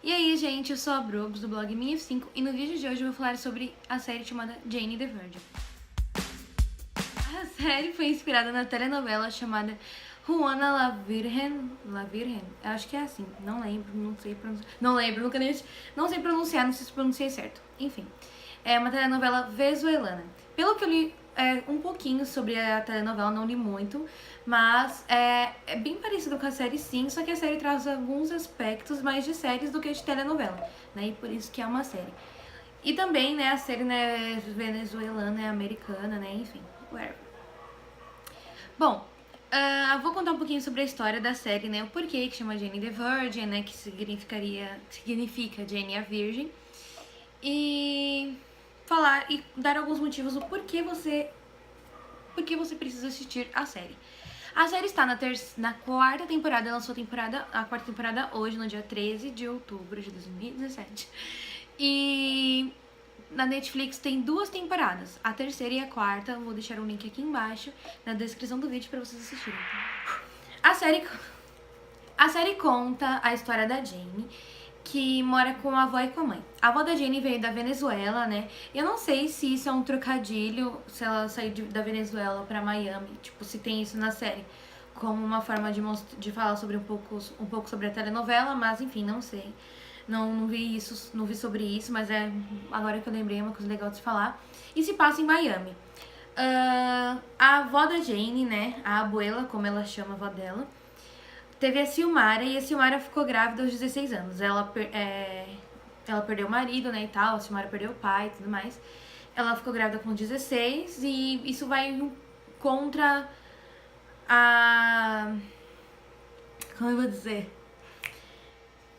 E aí, gente, eu sou a Brooks, do blog Minha F5, e no vídeo de hoje eu vou falar sobre a série chamada Jane the Virgin. A série foi inspirada na telenovela chamada Juana La Virgen, eu acho que é assim, não lembro, não sei pronunciar, não sei pronunciar, não sei se pronunciei certo, enfim. É uma telenovela venezuelana. Pelo que eu li um pouquinho sobre a telenovela, não li muito, mas é bem parecido com a série sim, só que a série traz alguns aspectos mais de séries do que de telenovela, né, e por isso que é uma série. E também, né, a série não é venezuelana, é americana, né, enfim, whatever. Bom, vou contar um pouquinho sobre a história da série, né, o porquê que chama Jane the Virgin, né, que significa Jane a Virgem, e falar e dar alguns motivos do porquê você precisa assistir a série. A série está na quarta temporada, lançou a quarta temporada hoje, no dia 13 de outubro de 2017. E na Netflix tem 2 temporadas, a terceira e a quarta. Vou deixar um link aqui embaixo na descrição do vídeo para vocês assistirem. A série conta a história da Jane, que mora com a avó e com a mãe. A avó da Jane veio da Venezuela, né? Eu não sei se isso é um trocadilho, se ela saiu da Venezuela pra Miami, tipo, se tem isso na série, como uma forma de falar sobre um pouco sobre a telenovela, mas enfim, não sei. Não vi isso, não vi sobre isso, mas agora que eu lembrei, é uma coisa legal de se falar. E se passa em Miami. A avó da Jane, né? A abuela, como ela chama a avó dela, teve a Silmara, e a Silmara ficou grávida aos 16 anos. Ela perdeu o marido, né, e tal, a Silmara perdeu o pai e tudo mais. Ela ficou grávida com 16 e isso vai contra a... como eu vou dizer?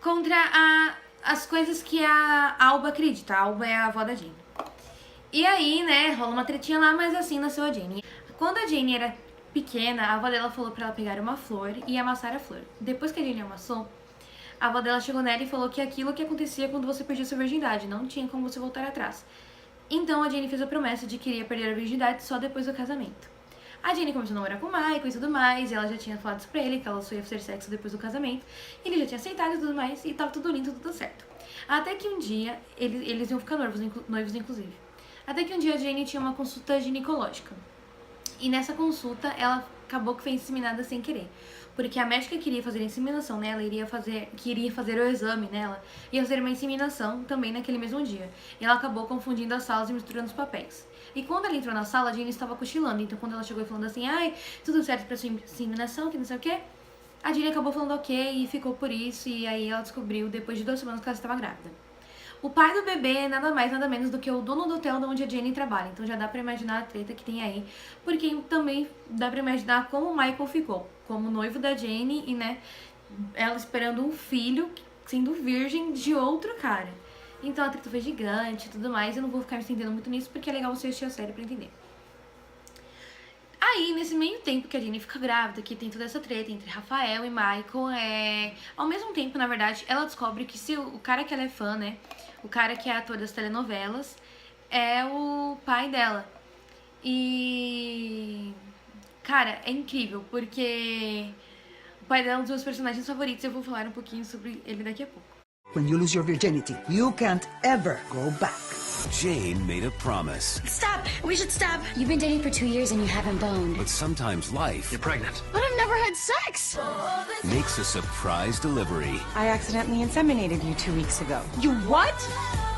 Contra as coisas que a Alba acredita. A Alba é a avó da Jane. E aí, né, rola uma tretinha lá, mas assim nasceu a Jane. Quando a Jane era pequena, a avó dela falou pra ela pegar uma flor e amassar a flor. Depois que a Jane amassou, a avó dela chegou nela e falou que aquilo que acontecia quando você perdia sua virgindade, não tinha como você voltar atrás. Então a Jane fez a promessa de que iria perder a virgindade só depois do casamento. A Jane começou a namorar com o Michael e tudo mais, e ela já tinha falado isso pra ele, que ela só ia fazer sexo depois do casamento. Ele já tinha aceitado e tudo mais, e tava tudo lindo, tudo certo. Até que um dia, eles iam ficar noivos inclusive. Até que um dia a Jane tinha uma consulta ginecológica. E nessa consulta, ela acabou que foi inseminada sem querer. Porque a médica queria fazer a inseminação nela, queria fazer o exame nela, ia fazer uma inseminação também naquele mesmo dia. E ela acabou confundindo as salas e misturando os papéis. E quando ela entrou na sala, a Jane estava cochilando. Então quando ela chegou e falando assim, ai, tudo certo pra sua inseminação, que não sei o quê, a Jane acabou falando ok e ficou por isso. E aí ela descobriu, depois de 2 semanas, que ela estava grávida. O pai do bebê é nada mais, nada menos do que o dono do hotel onde a Jane trabalha. Então já dá pra imaginar a treta que tem aí. Porque também dá pra imaginar como o Michael ficou. Como noivo da Jane e, né, ela esperando um filho, sendo virgem de outro cara. Então a treta foi gigante e tudo mais. Eu não vou ficar me estendendo muito nisso porque é legal você assistir a série pra entender. Aí, nesse meio tempo que a Jane fica grávida, que tem toda essa treta entre Rafael e Michael, ao mesmo tempo, na verdade, ela descobre que se o cara que ela é fã, né, o cara que é ator das telenovelas, é o pai dela. E... cara, é incrível, porque o pai dela é um dos meus personagens favoritos e eu vou falar um pouquinho sobre ele daqui a pouco. When you lose your virginity, you can't ever go back. Jane made a promise. Stop! We should stop! You've been dating for 2 years and you haven't boned. But sometimes life You're pregnant. But I've never had sex! makes a surprise delivery. I accidentally inseminated you 2 weeks ago. You what?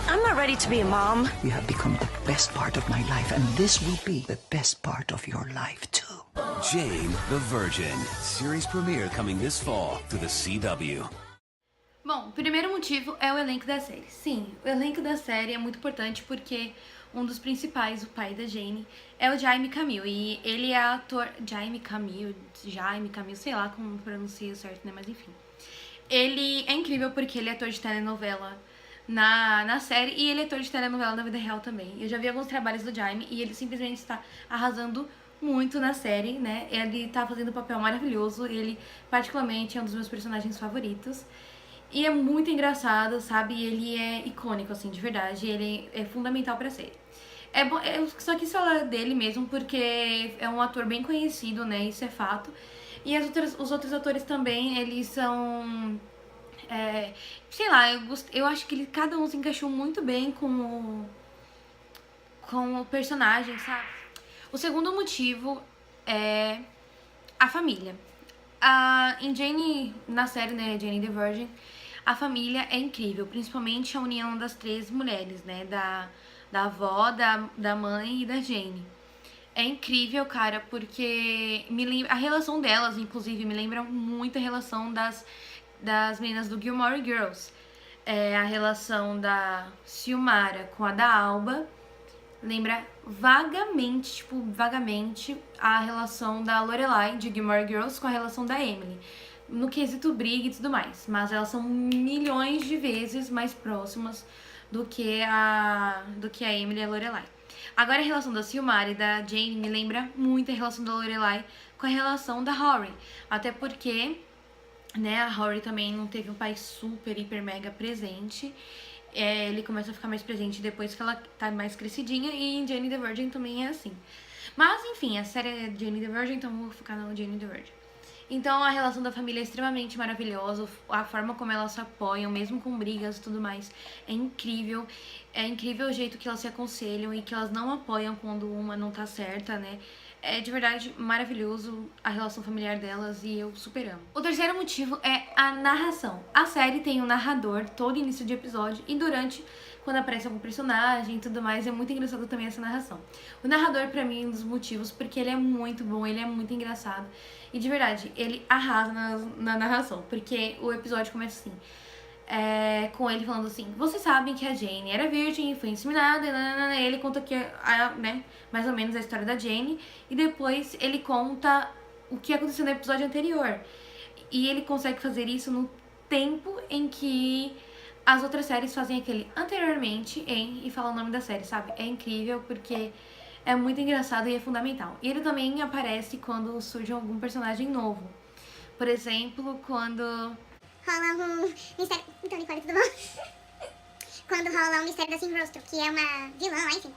I'm not ready to be a mom. You have become the best part of my life, and this will be the best part of your life, too. Jane the Virgin. Series premiere coming this fall to the CW. Bom, o primeiro motivo é o elenco da série. Sim, o elenco da série é muito importante porque um dos principais, o pai da Jane, é o Jaime Camil. E ele é ator... Jaime Camil, sei lá como pronuncia certo, né? Mas enfim. Ele é incrível porque ele é ator de telenovela na série e ele é ator de telenovela na vida real também. Eu já vi alguns trabalhos do Jaime e ele simplesmente está arrasando muito na série, né? Ele tá fazendo um papel maravilhoso, ele particularmente é um dos meus personagens favoritos. E é muito engraçado, sabe? E ele é icônico, assim, de verdade. Ele é fundamental pra série. Só quis falar dele mesmo porque é um ator bem conhecido, né? Isso é fato. E os outros atores também, eles são Sei lá, eu acho que cada um se encaixou muito bem com o personagem, sabe? O segundo motivo é a família. Em Jane, na série, né, Jane the Virgin, a família é incrível, principalmente a união das três mulheres, né, da avó, da mãe e da Jane. É incrível, cara, porque a relação delas, inclusive, me lembra muito a relação das meninas do Gilmore Girls. A relação da Silmara com a da Alba lembra vagamente, tipo, vagamente, a relação da Lorelai de Gilmore Girls com a relação da Emily. No quesito briga e tudo mais. Mas elas são milhões de vezes mais próximas do que a Emily e a Lorelai. Agora a relação da Silmara e da Jane me lembra muito a relação da Lorelai com a relação da Rory. Até porque, né, a Rory também não teve um pai super, hiper, mega presente. Ele começa a ficar mais presente depois que ela tá mais crescidinha. E em Jane the Virgin também é assim. Mas, enfim, a série é Jane the Virgin, então vou focar no Jane the Virgin. Então a relação da família é extremamente maravilhosa, a forma como elas se apoiam, mesmo com brigas e tudo mais, é incrível. É incrível o jeito que elas se aconselham e que elas não apoiam quando uma não tá certa, né? É de verdade maravilhoso a relação familiar delas e eu super amo. O terceiro motivo é a narração. A série tem um narrador todo início de episódio e durante, quando aparece algum personagem e tudo mais, é muito engraçado também essa narração. O narrador pra mim é um dos motivos porque ele é muito bom, ele é muito engraçado e de verdade, ele arrasa na narração, porque o episódio começa assim, com ele falando assim: vocês sabem que a Jane era virgem e foi inseminada, e ele conta que, né, mais ou menos a história da Jane, e depois ele conta o que aconteceu no episódio anterior. E ele consegue fazer isso no tempo em que as outras séries fazem aquele anteriormente e fala o nome da série, sabe? É incrível porque é muito engraçado e é fundamental. E ele também aparece quando surge algum personagem novo. Por exemplo, quando rola um mistério... Então, Nicole, tudo bom? Quando rola um mistério da Sim Rostro, que é uma vilã lá, enfim.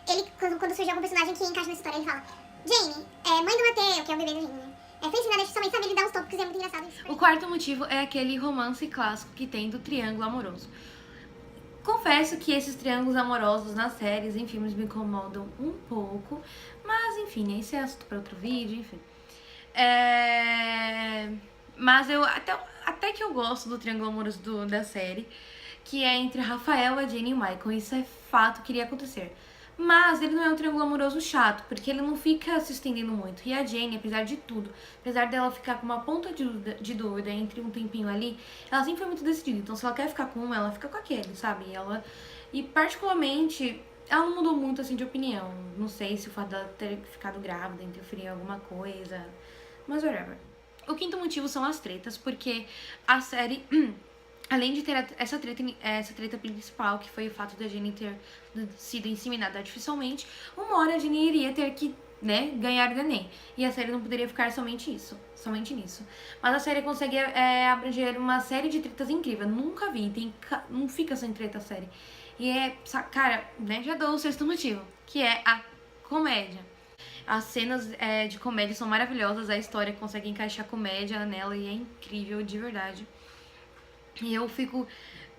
Ele, quando surge algum personagem que encaixa nessa história, ele fala: Jane, mãe do Mateo, que é o bebê da Jane, né? Foi ensinada oficialmente, sabe? Ele dá uns tópicos e é muito engraçado isso. O quarto motivo é aquele romance clássico que tem do triângulo amoroso. Confesso que esses triângulos amorosos nas séries, em filmes, me incomodam um pouco, mas enfim, esse é assunto para outro vídeo, enfim. Mas eu até que eu gosto do triângulo amoroso da série, que é entre Rafael, a Jane e o Michael. Isso é fato que iria acontecer. Mas ele não é um triângulo amoroso chato, porque ele não fica se estendendo muito. E a Jane, apesar de tudo, apesar dela ficar com uma ponta de dúvida entre um tempinho ali, ela sempre foi muito decidida. Então se ela quer ficar com um, ela fica com aquele, sabe? E particularmente, ela não mudou muito assim de opinião. Não sei se o fato dela ter ficado grávida interferiu em alguma coisa, mas whatever. O quinto motivo são as tretas, porque a série, além de ter essa treta principal, que foi o fato da Jane ter sido inseminada artificialmente, uma hora a Jane iria ter que, né, ganhar o neném. E a série não poderia ficar somente nisso. Mas a série consegue abranger uma série de tretas incríveis. Nunca vi, não fica sem treta a série. E cara, né, já dou o sexto motivo, que é a comédia. As cenas de comédia são maravilhosas, a história consegue encaixar comédia nela e é incrível, de verdade. E eu fico...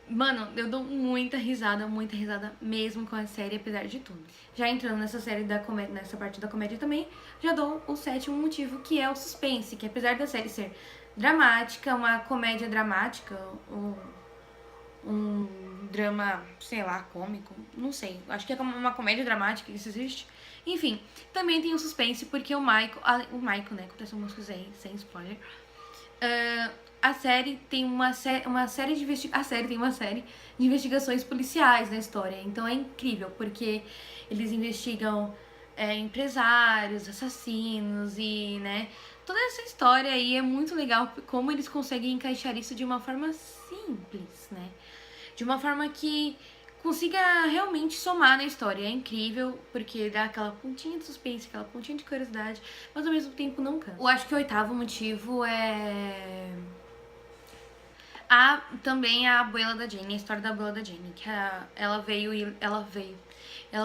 Mano, eu dou muita risada mesmo com a série, apesar de tudo. Já entrando nessa série da comédia, nessa parte da comédia também, já dou o sétimo motivo, que é o suspense, que apesar da série ser dramática, uma comédia dramática, um drama, sei lá, cômico, não sei, acho que é uma comédia dramática, isso existe. Enfim, também tem o suspense, porque o Michael, né, aconteceu umas coisas aí, sem spoiler. A série tem uma série de investigações policiais na história. Então é incrível, porque eles investigam empresários, assassinos e, né, toda essa história aí é muito legal como eles conseguem encaixar isso de uma forma simples, né? De uma forma que consiga realmente somar na história. É incrível, porque dá aquela pontinha de suspense, aquela pontinha de curiosidade, mas ao mesmo tempo não cansa. Eu acho que o oitavo motivo é... também a abuela da Jane, a história da abuela da Jane, que ela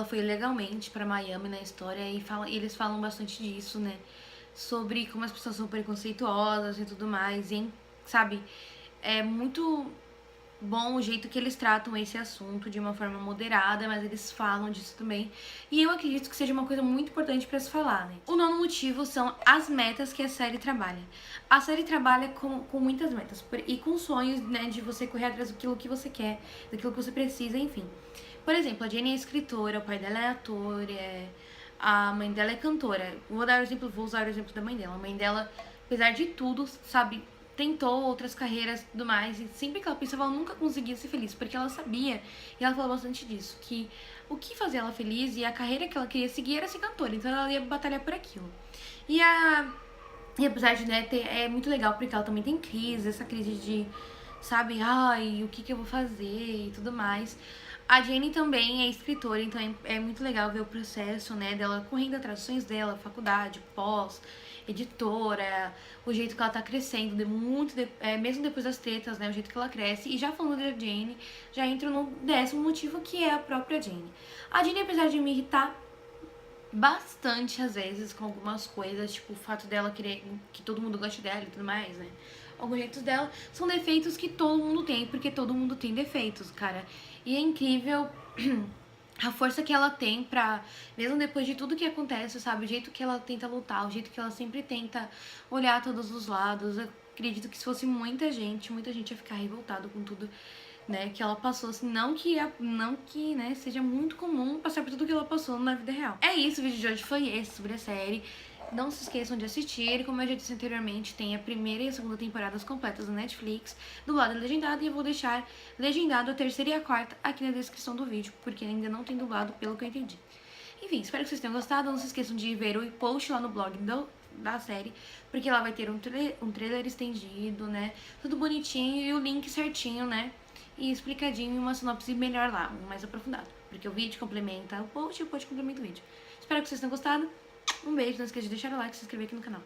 foi ilegalmente pra Miami na história e eles falam bastante disso, né? Sobre como as pessoas são preconceituosas e tudo mais, e, sabe? É muito bom o jeito que eles tratam esse assunto de uma forma moderada, mas eles falam disso também. E eu acredito que seja uma coisa muito importante pra se falar, né? O nono motivo são as metas que a série trabalha. A série trabalha com muitas metas e com sonhos, né, de você correr atrás daquilo que você quer, daquilo que você precisa, enfim. Por exemplo, a Jenny é escritora, o pai dela é ator, a mãe dela é cantora. Vou usar o exemplo da mãe dela. A mãe dela, apesar de tudo, sabe, tentou outras carreiras e tudo mais, e sempre que ela pensava, ela nunca conseguia ser feliz, porque ela sabia, e ela falou bastante disso, que o que fazia ela feliz e a carreira que ela queria seguir era ser cantora, então ela ia batalhar por aquilo. E apesar de, né, é muito legal, porque ela também tem crise, essa crise de, sabe, ai, o que eu vou fazer e tudo mais. A Jenny também é escritora, então é muito legal ver o processo, né, dela correndo atrás dos sonhos dela, faculdade, pós, editora, o jeito que ela tá crescendo, mesmo depois das tretas, né, o jeito que ela cresce. E já falando da Jenny, já entro no 10º motivo, que é a própria Jenny. A Jenny, apesar de me irritar bastante às vezes com algumas coisas, tipo o fato dela querer que todo mundo goste dela e tudo mais, né, alguns jeitos dela, são defeitos que todo mundo tem, porque todo mundo tem defeitos, cara. E é incrível a força que ela tem pra, mesmo depois de tudo que acontece, sabe, o jeito que ela tenta lutar, o jeito que ela sempre tenta olhar todos os lados. Eu acredito que se fosse muita gente ia ficar revoltado com tudo, né, que ela passou, assim, não que, né, seja muito comum passar por tudo que ela passou na vida real. É isso, o vídeo de hoje foi esse, sobre a série. Não se esqueçam de assistir, como eu já disse anteriormente, tem a primeira e a segunda temporadas completas da Netflix, dublado e legendado, e eu vou deixar legendado a terceira e a quarta aqui na descrição do vídeo, porque ainda não tem dublado, pelo que eu entendi. Enfim, espero que vocês tenham gostado, não se esqueçam de ver o post lá no blog da série, porque lá vai ter um trailer estendido, né, tudo bonitinho e o link certinho, né, e explicadinho e uma sinopse melhor lá, mais aprofundado, porque o vídeo complementa o post e o post complementa o vídeo. Espero que vocês tenham gostado. Um beijo, não esqueça de deixar o like e se inscrever aqui no canal.